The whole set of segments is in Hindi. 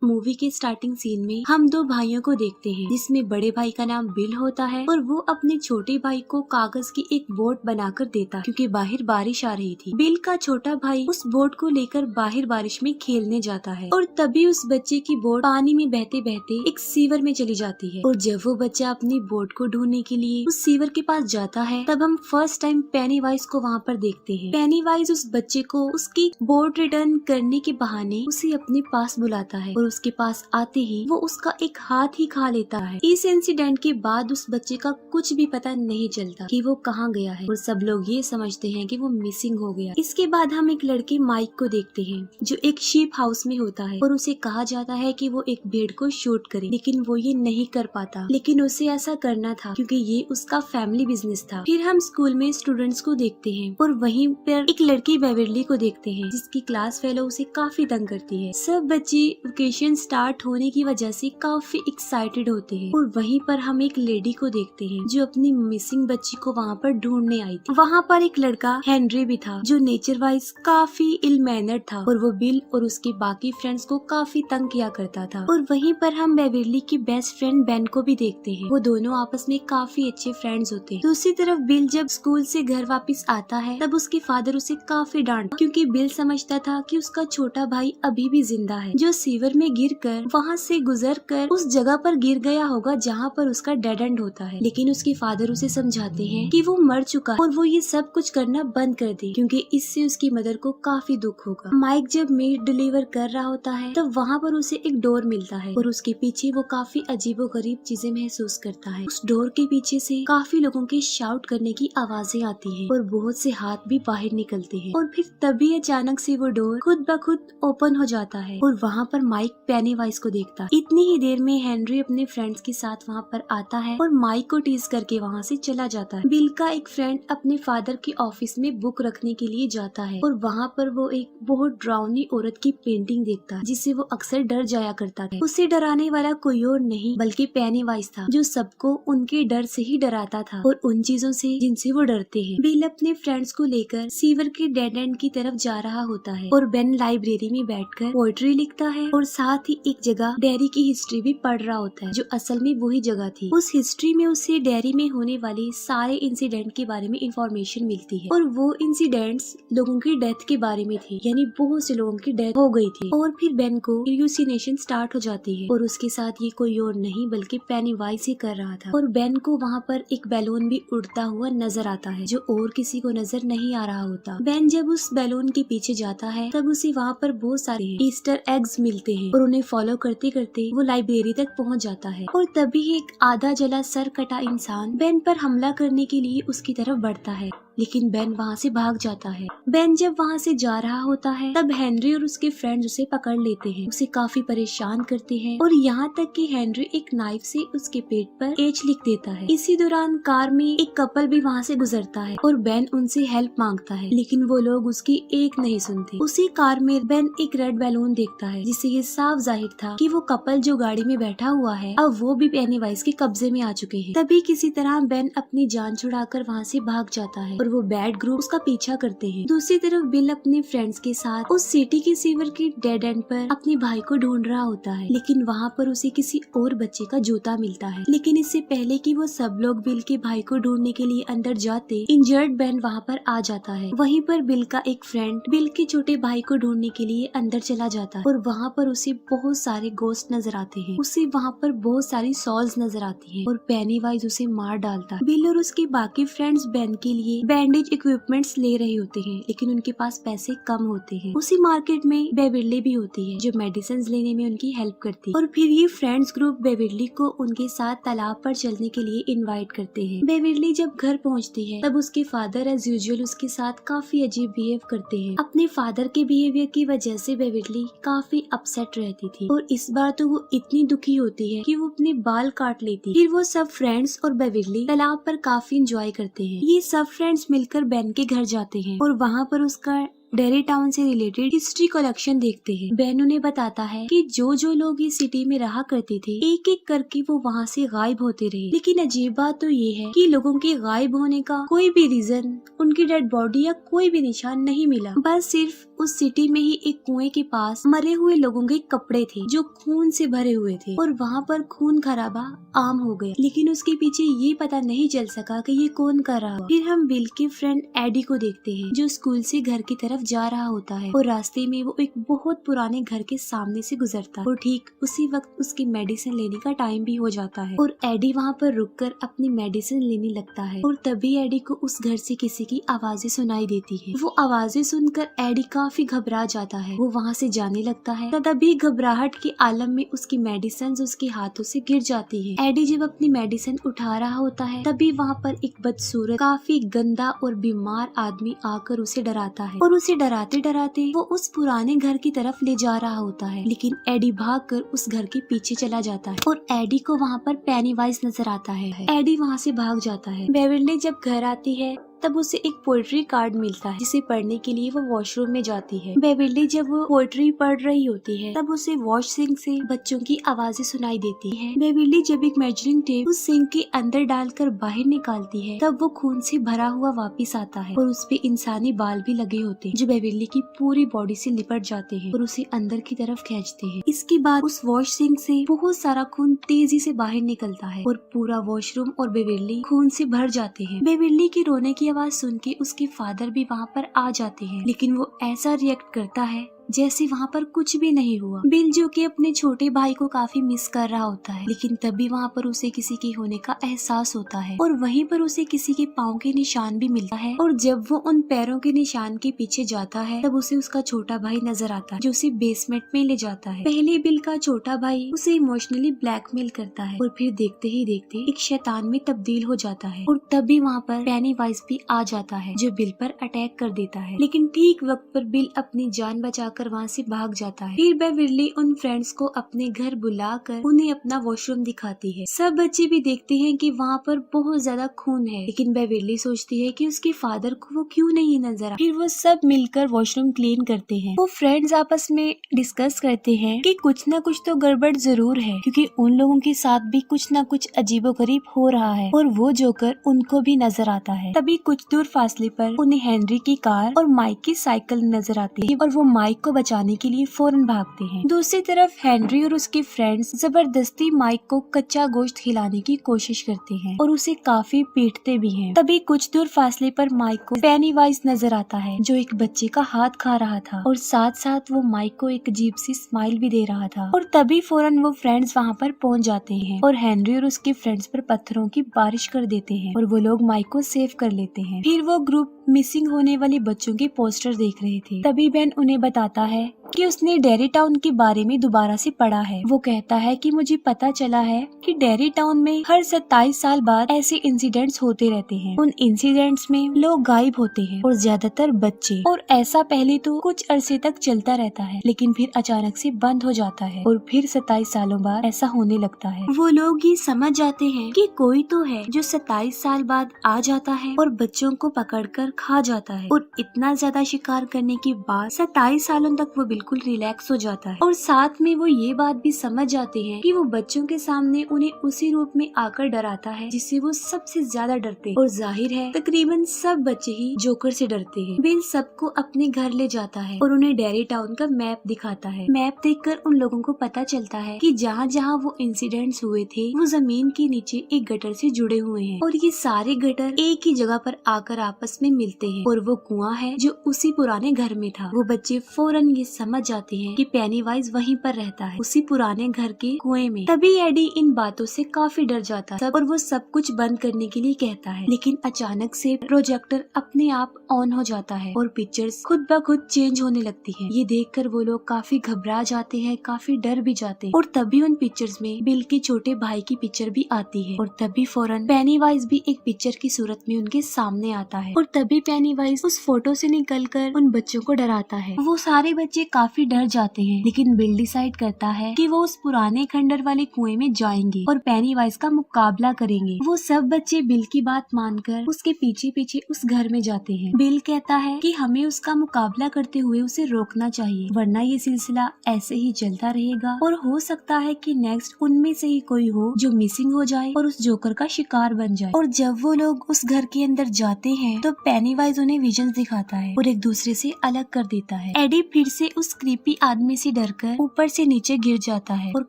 मूवी के स्टार्टिंग सीन में हम दो भाइयों को देखते हैं, जिसमें बड़े भाई का नाम बिल होता है और वो अपने छोटे भाई को कागज की एक बोट बनाकर देता, क्योंकि बाहर बारिश आ रही थी। बिल का छोटा भाई उस बोट को लेकर बाहर बारिश में खेलने जाता है और तभी उस बच्चे की बोट पानी में बहते बहते एक सीवर में चली जाती है। और जब वो बच्चा अपनी बोट को ढूंढने के लिए उस सीवर के पास जाता है, तब हम फर्स्ट टाइम पेनीवाइज को वहाँ पर देखते हैं। पेनीवाइज उस बच्चे को उसकी बोट रिटर्न करने के बहाने उसे अपने पास बुलाता है और उसके पास आते ही वो उसका एक हाथ ही खा लेता है। इस इंसिडेंट के बाद उस बच्चे का कुछ भी पता नहीं चलता कि वो कहाँ गया है और सब लोग ये समझते हैं कि वो मिसिंग हो गया। इसके बाद हम एक लड़के माइक को देखते हैं, जो एक शीप हाउस में होता है और उसे कहा जाता है कि वो एक भेड़ को शूट करे, लेकिन वो ये नहीं कर पाता। लेकिन उसे ऐसा करना था क्योंकि ये उसका फैमिली बिजनेस था। फिर हम स्कूल में स्टूडेंट्स को देखते हैं और वहीं पर एक लड़की बेवरली को देखते हैं, जिसकी क्लास फेलो उसे काफी तंग करती है। सब बच्चे वेकेशन स्टार्ट होने की वजह से काफी एक्साइटेड होते हैं और वहीं पर हम एक लेडी को देखते हैं, जो अपनी मिसिंग बच्ची को वहाँ पर ढूंढने आई थी। वहाँ पर एक लड़का हेनरी भी था, जो नेचर वाइज काफी इल मैनर्ड था और वो बिल और उसके बाकी फ्रेंड्स को काफी तंग किया करता था। और वहीं पर हम बेवरली की बेस्ट फ्रेंड बेन को भी देखते हैं। वो दोनों आपस में काफी अच्छे फ्रेंड्स होते हैं। दूसरी तरफ बिल जब स्कूल से घर वापस आता है, तब उसके फादर उसे काफी डांटता, क्योंकि बिल समझता था कि उसका छोटा भाई अभी भी जिंदा है, जो सीवर में गिरकर वहाँ से गुजरकर उस जगह पर गिर गया होगा जहाँ पर उसका डेड एंड होता है। लेकिन उसके फादर उसे समझाते हैं कि वो मर चुका है और वो ये सब कुछ करना बंद कर दे, क्योंकि इससे उसकी मदर को काफी दुख होगा। माइक जब मीट डिलीवर कर रहा होता है, तब वहाँ पर उसे एक डोर मिलता है और उसके पीछे वो काफी अजीबोगरीब चीजें महसूस करता है। उस डोर के पीछे से काफी लोगों के शाउट करने की आवाजें आती है और बहुत से हाथ भी बाहर निकलते हैं। और फिर तभी अचानक से वो डोर खुद ब खुद ओपन हो जाता है और वहाँ पर माइक पेनीवाइज को देखता है। इतनी ही देर में हेनरी अपने फ्रेंड्स के साथ वहाँ पर आता है और माइक को टीज करके वहाँ से चला जाता है। बिल का एक फ्रेंड अपने फादर के ऑफिस में बुक रखने के लिए जाता है और वहाँ पर वो एक बहुत डरावनी औरत की पेंटिंग देखता है, जिससे वो अक्सर डर जाया करता है। उसे डराने वाला कोई और नहीं बल्कि पेनीवाइज था, जो सबको उनके डर से ही डराता था और उन चीजों से जिनसे वो डरते हैं। बिल अपने फ्रेंड्स को लेकर सीवर के डेड एंड की तरफ जा रहा होता है और बेन लाइब्रेरी में बैठकर पोएट्री लिखता है और साथ ही एक जगह डेयरी की हिस्ट्री भी पढ़ रहा होता है, जो असल में वही जगह थी। उस हिस्ट्री में उसे डेयरी में होने वाले सारे इंसिडेंट के बारे में इंफॉर्मेशन मिलती है और वो इंसिडेंट्स लोगों की डेथ के बारे में थे, यानी बहुत से लोगों की डेथ हो गई थी। और फिर बेन को ह्यूसिनेशन स्टार्ट हो जाती है और उसके साथ ये कोई और नहीं बल्कि पेनीवाइज ही कर रहा था। और बेन को वहाँ पर एक बैलून भी उड़ता हुआ नजर आता है, जो और किसी को नजर नहीं आ रहा होता। बेन जब उस बैलून के पीछे जाता है, तब उसे वहाँ पर बहुत सारे ईस्टर एग्स मिलते हैं और उन्हें फॉलो करते करते वो लाइब्रेरी तक पहुँच जाता है। और तभी एक आधा जला सर कटा इंसान बेन पर हमला करने के लिए उसकी तरफ बढ़ता है, लेकिन बेन वहाँ से भाग जाता है। बेन जब वहाँ से जा रहा होता है, तब हेनरी और उसके फ्रेंड्स उसे पकड़ लेते हैं, उसे काफी परेशान करते हैं और यहाँ तक कि हेनरी एक नाइफ से उसके पेट पर एच लिख देता है। इसी दौरान कार में एक कपल भी वहाँ से गुजरता है और बेन उनसे हेल्प मांगता है, लेकिन वो लोग उसकी एक नहीं सुनते। उसी कार में बेन एक रेड बैलून देखता है, जिससे ये साफ जाहिर था कि वो कपल जो गाड़ी में बैठा हुआ है, अब वो भी पेनीवाइज के कब्जे में आ चुके हैं। तभी किसी तरह बेन अपनी जान छुड़ाकर वहाँ से भाग जाता है और वो बैड ग्रुप उसका पीछा करते हैं। दूसरी तरफ बिल अपने फ्रेंड्स के साथ उस सिटी के सीवर के डेड एंड पर अपने भाई को ढूंढ रहा होता है, लेकिन वहाँ पर उसे किसी और बच्चे का जूता मिलता है। लेकिन इससे पहले कि वो सब लोग बिल के भाई को ढूंढने के लिए अंदर जाते, इंजर्ड बेन वहाँ पर आ जाता है। वहीं पर बिल का एक फ्रेंड बिल के छोटे भाई को ढूंढने के लिए अंदर चला जाता है और वहाँ पर उसे बहुत सारे गोस्ट नजर आते हैं। उसे वहाँ पर बहुत सारी सॉल्स नजर आती है और पेनीवाइज उसे मार डालता है। बिल और उसके बाकी फ्रेंड्स बेन के लिए बैंडेज इक्विपमेंट्स ले रहे होते हैं, लेकिन उनके पास पैसे कम होते हैं। उसी मार्केट में बेवरली भी होती है, जो मेडिसिन लेने में उनकी हेल्प करती है। और फिर ये फ्रेंड्स ग्रुप बेवरली को उनके साथ तालाब पर चलने के लिए इनवाइट करते हैं। बेवरली जब घर पहुंचती है, तब उसके फादर एज यूजुअल उसके साथ काफी अजीब बिहेव करते हैं। अपने फादर के बिहेवियर की वजह से बेवरली काफी अपसेट रहती थी और इस बार तो वो इतनी दुखी होती है कि वो अपने बाल काट लेती। फिर वो सब फ्रेंड्स और बेवरली तालाब पर काफी इंजॉय करते हैं। ये सब फ्रेंड्स मिलकर बेन के घर जाते हैं और वहाँ पर उसका डेरी टाउन से रिलेटेड हिस्ट्री कलेक्शन देखते हैं। बेन उन्हें बताता है कि जो लोग इस सिटी में रहा करते थे एक एक करके वो वहाँ से गायब होते रहे। लेकिन अजीब बात तो ये है कि लोगों के गायब होने का कोई भी रीजन, उनकी डेड बॉडी या कोई भी निशान नहीं मिला। बस सिर्फ उस सिटी में ही एक कुएं के पास मरे हुए लोगों के कपड़े थे जो खून से भरे हुए थे और वहाँ पर खून खराबा आम हो गया। लेकिन उसके पीछे ये पता नहीं चल सका कि ये कौन कर रहा। फिर हम बिल के फ्रेंड एडी को देखते हैं जो स्कूल से घर की तरफ जा रहा होता है और रास्ते में वो एक बहुत पुराने घर के सामने से गुजरता है और ठीक उसी वक्त उसकी मेडिसिन लेने का टाइम भी हो जाता है और एडी वहाँ पर रुककर अपनी मेडिसिन लेने लगता है। और तभी एडी को उस घर से किसी की आवाजें सुनाई देती है। वो आवाजें सुनकर एडी काफी घबरा जाता है। वो वहाँ से जाने लगता है। तभी घबराहट के आलम में उसकी मेडिसिन उसके हाथों से गिर जाती है। एडी जब अपनी मेडिसिन उठा रहा होता है तभी वहाँ पर एक बदसूरत काफी गंदा और बीमार आदमी आकर उसे डराता है और उसे डराते डराते वो उस पुराने घर की तरफ ले जा रहा होता है। लेकिन एडी भागकर उस घर के पीछे चला जाता है और एडी को वहाँ पर पेनीवाइज नजर आता है। एडी वहाँ से भाग जाता है। बेवर्ली जब घर आती है तब उसे एक पोएट्री कार्ड मिलता है जिसे पढ़ने के लिए वो वॉशरूम में जाती है। बेवर्ली जब वो पोएट्री पढ़ रही होती है तब उसे वॉश सिंक से बच्चों की आवाजें सुनाई देती है। बेवर्ली जब एक मेजरिंग टेप उस सिंक के अंदर डालकर बाहर निकालती है तब वो खून से भरा हुआ वापस आता है और उस पे इंसानी बाल भी लगे होते हैं जो बेवर्ली की पूरी बॉडी से लिपट जाते हैं और उसे अंदर की तरफ खींचते हैं। इसके बाद उस वॉश सिंक से बहुत सारा खून तेजी से बाहर निकलता है और पूरा वॉशरूम और बेवर्ली खून से भर जाते हैं। बेवर्ली के रोने की आवाज सुन के उसके फादर भी वहाँ पर आ जाते हैं लेकिन वो ऐसा रिएक्ट करता है जैसे वहाँ पर कुछ भी नहीं हुआ। बिल जो कि अपने छोटे भाई को काफी मिस कर रहा होता है लेकिन तभी वहाँ पर उसे किसी के होने का एहसास होता है और वहीं पर उसे किसी के पाँव के निशान भी मिलता है और जब वो उन पैरों के निशान के पीछे जाता है तब उसे उसका छोटा भाई नजर आता है जो उसे बेसमेंट में ले जाता है। पहले बिल का छोटा भाई उसे इमोशनली ब्लैकमेल करता है और फिर देखते ही देखते एक शैतान में तब्दील हो जाता है और तभी वहाँ पर पेनीवाइज भी आ जाता है जो बिल पर अटैक कर देता है। लेकिन ठीक वक्त पर बिल अपनी जान बचा कर वहाँ से भाग जाता है। फिर बेवर्ली उन फ्रेंड्स को अपने घर बुलाकर उन्हें अपना वॉशरूम दिखाती है। सब बच्चे भी देखते हैं कि वहाँ पर बहुत ज्यादा खून है लेकिन बेवर्ली सोचती है कि उसके फादर को वो क्यों नहीं नजर आ। फिर वो सब मिलकर वॉशरूम क्लीन करते हैं। वो फ्रेंड्स आपस में डिस्कस करते हैं कि कुछ न कुछ तो गड़बड़ जरूर है क्योंकि उन लोगों के साथ भी कुछ न कुछ अजीबोगरीब हो रहा है और वो जोकर उनको भी नजर आता है। तभी कुछ दूर फासले पर उन्हें हेनरी की कार और माइक की साइकिल नजर आती है और वो माइक को बचाने के लिए फौरन भागते हैं। दूसरी तरफ हेनरी और उसके फ्रेंड्स जबरदस्ती माइक को कच्चा गोश्त खिलाने की कोशिश करते हैं और उसे काफी पीटते भी हैं। तभी कुछ दूर फासले पर माइक को पेनीवाइज नजर आता है जो एक बच्चे का हाथ खा रहा था और साथ साथ वो माइक को एक अजीब सी स्माइल भी दे रहा था और तभी फौरन वो फ्रेंड्स वहाँ पर पहुँच जाते हैं और हेनरी और उसके फ्रेंड्स पर पत्थरों की बारिश कर देते हैं और वो लोग माइक को सेव कर लेते हैं। फिर वो ग्रुप मिसिंग होने वाले बच्चों के पोस्टर देख रहे थे। तभी बेन उन्हें बताता है कि उसने डेरी टाउन के बारे में दोबारा से पढ़ा है। वो कहता है कि मुझे पता चला है कि डेरी टाउन में हर 27 साल बाद ऐसे इंसिडेंट्स होते रहते हैं। उन इंसिडेंट्स में लोग गायब होते हैं और ज्यादातर बच्चे, और ऐसा पहले तो कुछ अरसे तक चलता रहता है लेकिन फिर अचानक से बंद हो जाता है और फिर 27 सालों बाद ऐसा होने लगता है। वो लोग ये समझ जाते हैं कि कोई तो है जो 27 साल बाद आ जाता है और बच्चों को पकड़कर खा जाता है और इतना ज्यादा शिकार करने के बाद 27 सालों तक वो बिल्कुल रिलैक्स हो जाता है और साथ में वो ये बात भी समझ जाते हैं कि वो बच्चों के सामने उन्हें उसी रूप में आकर डराता है जिससे वो सबसे ज्यादा डरते हैं और जाहिर है तकरीबन सब बच्चे ही जोकर से डरते हैं। बिल सबको अपने घर ले जाता है और उन्हें डेरी टाउन का मैप दिखाता है। मैप देखकर उन लोगों को पता चलता है कि जहाँ जहाँ वो इंसिडेंट्स हुए थे वो जमीन के नीचे एक गटर से जुड़े हुए हैं और ये सारे गटर एक ही जगह पर आकर आपस में मिलते हैं और वो कुआं है जो उसी पुराने घर में था। वो बच्चे फौरन ये समझ जाते हैं कि पेनीवाइज वहीं पर रहता है उसी पुराने घर के कुएं में। तभी एडी इन बातों से काफी डर जाता है और वो सब कुछ बंद करने के लिए कहता है लेकिन अचानक से प्रोजेक्टर अपने आप ऑन हो जाता है और पिक्चर्स खुद ब खुद चेंज होने लगती है। ये देखकर वो लोग काफी घबरा जाते हैं, काफी डर भी जाते हैं और तभी उन पिक्चर्स में बिल के छोटे भाई की पिक्चर भी आती है और तभी फौरन पेनीवाइज भी एक पिक्चर की सूरत में उनके सामने आता है और तभी पेनीवाइज उस फोटो से निकलकर उन बच्चों को डराता है। वो सारे बच्चे काफी डर जाते हैं, लेकिन बिल डिसाइड करता है कि वो उस पुराने खंडर वाले कुएं में जाएंगे और पेनीवाइज का मुकाबला करेंगे। वो सब बच्चे बिल की बात मानकर उसके पीछे पीछे उस घर में जाते हैं। बिल कहता है कि हमें उसका मुकाबला करते हुए उसे रोकना चाहिए, वरना ये सिलसिला ऐसे ही चलता रहेगा और हो सकता है कि नेक्स्ट उनमें से ही कोई हो जो मिसिंग हो जाए और उस जोकर का शिकार बन जाए। और जब वो लोग उस घर के अंदर जाते हैं तो पेनीवाइज उन्हें विजन दिखाता है और एक दूसरे से अलग कर देता है। एडी फिर से उस क्रीपी आदमी से डरकर ऊपर से नीचे गिर जाता है और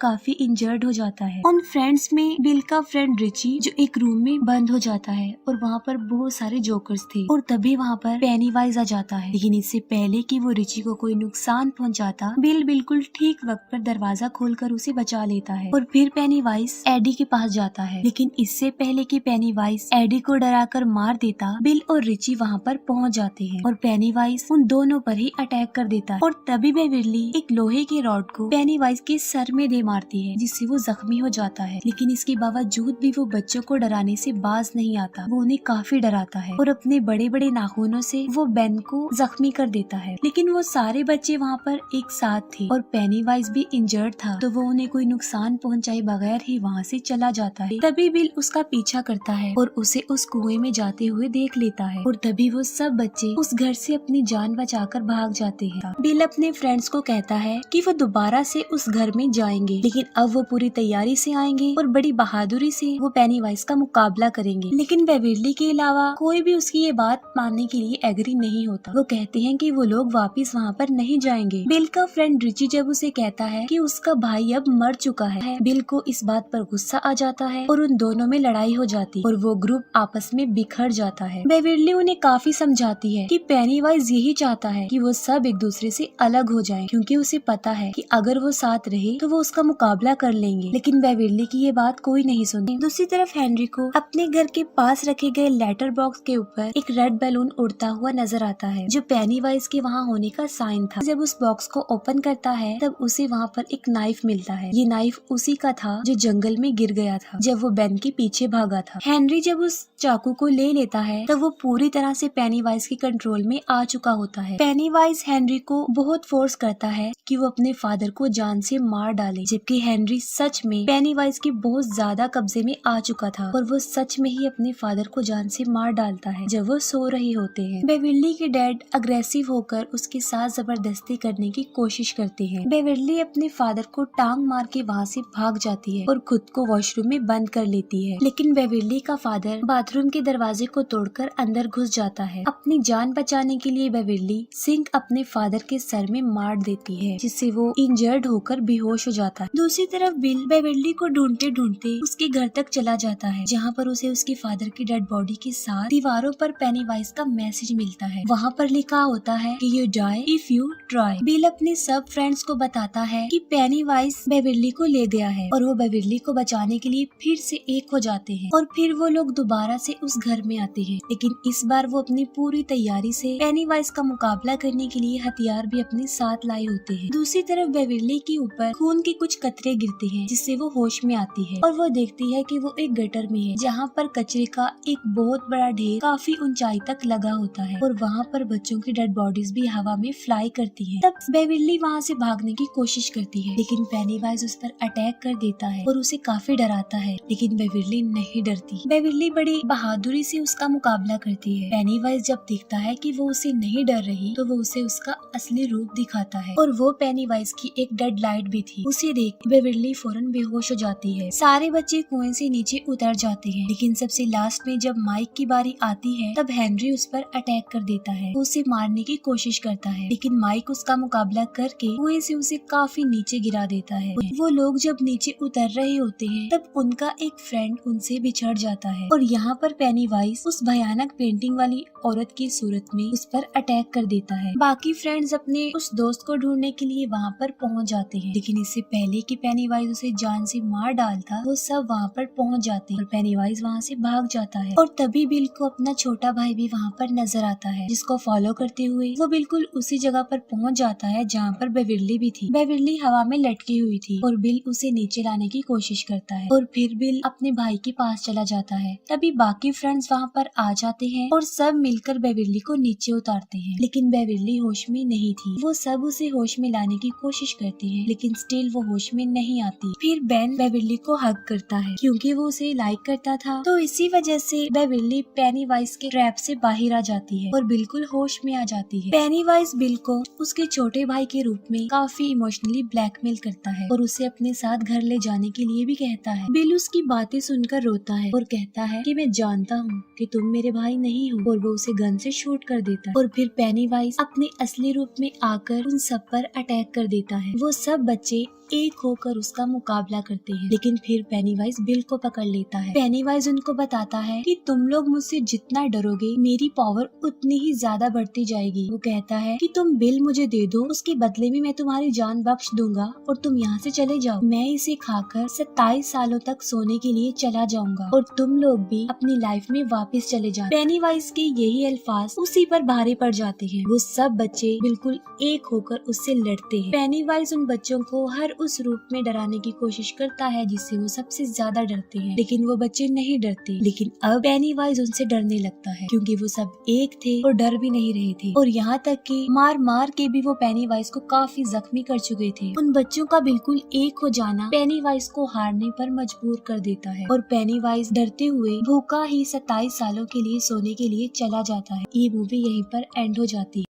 काफी इंजर्ड हो जाता है। उन फ्रेंड्स में बिल का फ्रेंड रिची जो एक रूम में बंद हो जाता है और वहाँ पर बहुत सारे जोकर्स थे और तभी वहाँ पर पेनीवाइज आ जाता है। लेकिन इससे पहले कि वो रिची को कोई नुकसान पहुँचाता, बिल बिल्कुल ठीक वक्त पर दरवाजा खोलकर उसे बचा लेता है और फिर पेनीवाइज एडी के पास जाता है। लेकिन इससे पहले कि पेनीवाइज एडी को डराकर मार देता, बिल और रिची वहाँ पर पहुँच जाते हैं और पेनीवाइज उन दोनों पर ही अटैक कर देता है। और तभी बेविरली एक लोहे के रॉड को पेनीवाइज के सर में दे मारती है, जिससे वो जख्मी हो जाता है। लेकिन इसके बावजूद भी वो बच्चों को डराने से बाज नहीं आता, वो उन्हें काफी डराता है और अपने बड़े बड़े नाखूनों से वो बेन को जख्मी कर देता है। लेकिन वो सारे बच्चे वहाँ पर एक साथ थे और पेनीवाइज भी इंजर्ड था, तो वो उन्हें कोई नुकसान पहुँचाए बगैर ही वहाँ से चला जाता है। तभी बिल उसका पीछा करता है और उसे उस कुएं में जाते हुए देख लेता है और तभी वो सब बच्चे उस घर से अपनी जान बचाकर भाग जाते हैं। बिल अपने फ्रेंड्स को कहता है कि वो दोबारा से उस घर में जाएंगे, लेकिन अब वो पूरी तैयारी से आएंगे और बड़ी बहादुरी से वो पेनीवाइज का मुकाबला करेंगे। लेकिन बेविरली के अलावा कोई भी उसकी ये बात मानने के लिए एग्री नहीं होता। वो कहते हैं कि वो लोग वापस वहाँ पर नहीं जाएंगे। बिल का फ्रेंड रिची जब उसे कहता है कि उसका भाई अब मर चुका है, बिल को इस बात पर गुस्सा आ जाता है और उन दोनों में लड़ाई हो जाती और वो ग्रुप आपस में बिखर जाता है। बेविरली उन्हें काफी समझाती है कि पेनीवाइज यही चाहता है कि वो सब एक दूसरे से अलग हो जाएं, क्योंकि उसे पता है कि अगर वो साथ रहे तो वो उसका मुकाबला कर लेंगे। लेकिन बेविरली की ये बात कोई नहीं सुनती। दूसरी तरफ हेनरी को अपने घर के पास रखे गए लेटर बॉक्स के ऊपर एक रेड बैलून उड़ता हुआ नजर आता है, जो पेनीवाइज के वहाँ होने का साइन था। जब उस बॉक्स को ओपन करता है तब उसे वहाँ पर एक नाइफ मिलता है। ये नाइफ उसी का था जो जंगल में गिर गया था जब वो बेन के पीछे भागा था। हेनरी जब उस चाकू को ले लेता है तब वो पूरी तरह से पेनीवाइज के कंट्रोल में आ चुका होता है। पेनीवाइज हेनरी को बहुत फोर्स करता है कि वो अपने फादर को जान से मार डाले, जबकि हेनरी सच में पेनीवाइज के बहुत ज्यादा कब्जे में आ चुका था और वो सच में ही अपने फादर को जान से मार डालता है जब वो सो रहे होते हैं। बेविरली के डैड अग्रेसिव होकर उसके साथ जबरदस्ती करने की कोशिश करते हैं। बेविरली अपने फादर को टांग मार के वहाँ से भाग जाती है और खुद को वॉशरूम में बंद कर लेती है। लेकिन बेविरली का फादर बाथरूम के दरवाजे को तोड़कर अंदर घुस जाता है। अपनी जान बचाने के लिए बेविरली सिंक अपने फादर के सर में मार देती है, जिससे वो इंजर्ड होकर बेहोश हो जाता है। दूसरी तरफ बिल बेविरली को ढूंढते ढूंढते उसके घर तक चला जाता है, जहाँ पर उसे उसके फादर की डेड बॉडी के साथ दीवारों पर पेनीवाइज का मैसेज मिलता है। वहाँ पर लिखा होता है कि you die if you try. Bill अपने सब फ्रेंड्स को बताता है कि पेनीवाइज बेविरली को ले गया है और वो बेविरली को बचाने के लिए फिर से एक हो जाते हैं और फिर वो लोग दोबारा से उस घर में आते हैं। लेकिन इस बार वो अपनी पूरी तैयारी से पेनीवाइज का मुकाबला करने के लिए हथियार भी अपने साथ लाए होते हैं। दूसरी तरफ बेविरली के ऊपर खून के कुछ कतरे गिरते हैं, जिससे वो होश में आती है और वो देखती है कि वो एक गटर में है, जहाँ पर कचरे का एक बहुत बड़ा ढेर काफी ऊंचाई तक लगा होता है और वहाँ पर बच्चों की डेड बॉडीज भी हवा में फ्लाई करती है। तब बेविरली वहाँ से भागने की कोशिश करती है, लेकिन पेनीवाइज उस पर अटैक कर देता है और उसे काफी डराता है। लेकिन बेविरली नहीं डरती। बेविरली बड़ी बहादुरी से उसका मुकाबला करती है। पेनीवाइज जब देखता है कि वो उसे नहीं डर रही तो वो उसे उसका असली रूप दिखाता है और वो पेनीवाइज की एक डेड लाइट भी थी। उसे देख बेविरली फौरन बेहोश हो जाती है। सारे बच्चे कुएं से नीचे उतर जाते हैं, लेकिन सबसे लास्ट में जब माइक की बारी आती है तब हेनरी उस पर अटैक कर देता है। वो उसे मारने की कोशिश करता है, लेकिन माइक उसका मुकाबला करके कुएं से उसे काफी नीचे गिरा देता है। वो लोग जब नीचे उतर रहे होते हैं तब उनका एक फ्रेंड उनसे बिछड़ जाता है और यहाँ पर पेनीवाइज उस भयानक पेंटिंग वाली औरत की सूरत में उस पर अटैक कर देता है। बाकी फ्रेंड्स अपने उस दोस्त को ढूंढने के लिए वहाँ पर पहुँच जाते हैं, लेकिन इससे पहले कि पेनीवाइज उसे जान से मार डालता वो सब वहाँ पर पहुँच जाते हैं और पेनीवाइज वहाँ से भाग जाता है। और तभी बिल को अपना छोटा भाई भी वहाँ पर नजर आता है, जिसको फॉलो करते हुए वो बिल्कुल उसी जगह पर पहुँच जाता है जहाँ पर बेविरली भी थी। बेविरली हवा में लटकी हुई थी और बिल उसे नीचे लाने की कोशिश करता है और फिर बिल अपने भाई के पास चला जाता है। तभी बाकी फ्रेंड्स वहाँ पर आ जाते हैं और सब मिलकर बेविरली को नीचे उतारते हैं, लेकिन बेविरली होश में नहीं थी। वो सब उसे होश में लाने की कोशिश करते हैं, लेकिन स्टिल वो होश में नहीं आती। फिर बेन बेविली को हग करता है क्योंकि वो उसे लाइक करता था, तो इसी वजह से बेविली पेनीवाइज के ट्रैप से बाहर आ जाती है और बिल्कुल होश में आ जाती है। पेनीवाइज बिल को उसके छोटे भाई के रूप में काफी इमोशनली ब्लैकमेल करता है और उसे अपने साथ घर ले जाने के लिए भी कहता है। बिल उसकी बातें सुनकर रोता है और कहता है कि मैं जानता हूँ कि तुम मेरे भाई नहीं हो, और वो उसे गन से शूट कर देता है। और फिर पेनीवाइज अपने असली रूप में आकर उन सब पर अटैक कर देता है। वो सब बच्चे एक होकर उसका मुकाबला करते हैं, लेकिन फिर पेनीवाइज बिल को पकड़ लेता है। पेनीवाइज उनको बताता है कि तुम लोग मुझसे जितना डरोगे मेरी पावर उतनी ही ज्यादा बढ़ती जाएगी। वो कहता है कि तुम बिल मुझे दे दो, उसके बदले में मैं तुम्हारी जान बख्श दूंगा और तुम यहाँ से चले जाओ। मैं इसे खाकर 27 सालों तक सोने के लिए चला जाऊंगा और तुम लोग भी अपनी लाइफ में वापस चले जाओ। पेनीवाइज के यही अल्फाज उसी पर भारी पड़ जाते हैं। वो सब बच्चे बिल्कुल एक होकर उससे लड़ते हैं। पेनीवाइज उन बच्चों को हर उस रूप में डराने की कोशिश करता है जिससे वो सबसे ज्यादा डरते हैं, लेकिन वो बच्चे नहीं डरते। लेकिन अब पेनीवाइज उनसे डरने लगता है क्योंकि वो सब एक थे और डर भी नहीं रहे थे, और यहाँ तक कि मार मार के भी वो पेनीवाइज को काफी जख्मी कर चुके थे। उन बच्चों का बिल्कुल एक हो जाना पेनीवाइज को हारने पर मजबूर कर देता है और पेनीवाइज डरते हुए भूखा ही 27 सालों के लिए सोने के लिए चला जाता है। ये मूवी यहीं पर एंड हो जाती है।